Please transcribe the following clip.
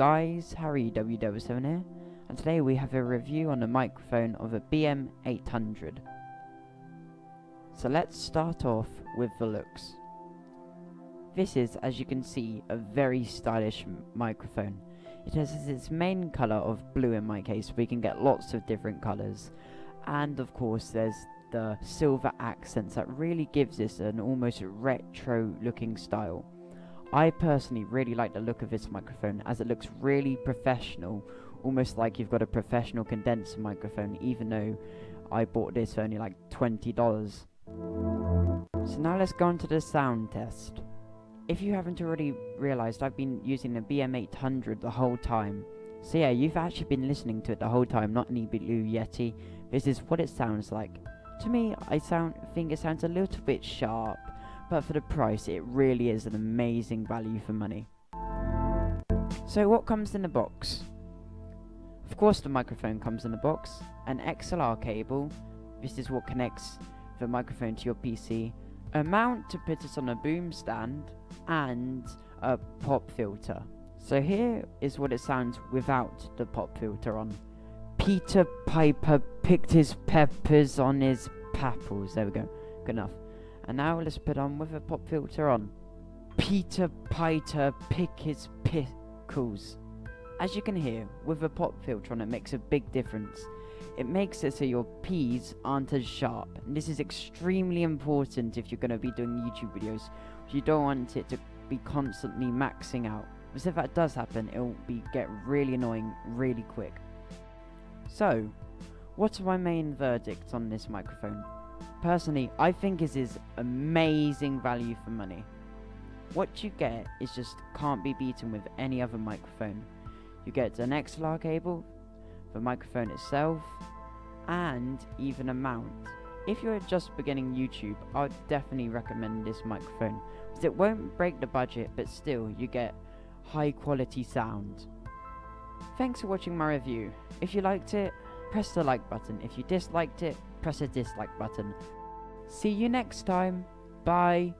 guys, Harry W7 here, and today we have a review on the microphone of a BM-800. So let's start off with the looks. This is, as you can see, a very stylish microphone. It has its main colour of blue in my case, but we can get lots of different colours. And of course there's the silver accents that really gives this an almost retro looking style. I personally really like the look of this microphone as it looks really professional, almost like you've got a professional condenser microphone, even though I bought this for only like $20. So now let's go on to the sound test. If you haven't already realised, I've been using the BM-800 the whole time. So yeah, you've actually been listening to it the whole time, not any Blue Yeti. This is what it sounds like. To me, I think it sounds a little bit sharp, but for the price, it really is an amazing value for money. So what comes in the box? Of course the microphone comes in the box, an XLR cable, this is what connects the microphone to your PC, a mount to put it on a boom stand, and a pop filter. So here is what it sounds without the pop filter on. Peter Piper picked his peppers on his papples. There we go. Good enough. And now let's put on with a pop filter on. Peter Piper pick his pickles. As you can hear, with a pop filter on it makes a big difference. It makes it so your P's aren't as sharp. And this is extremely important if you're going to be doing YouTube videos. You don't want it to be constantly maxing out. Because if that does happen, it'll get really annoying really quick. So, what are my main verdicts on this microphone? Personally, I think this is amazing value for money. What you get is just can't be beaten with any other microphone. You get an XLR cable, the microphone itself, and even a mount. If you're just beginning YouTube, I would definitely recommend this microphone, because it won't break the budget, but still you get high quality sound. Thanks for watching my review. If you liked it, press the like button. If you disliked it, press the dislike button. See you next time. Bye.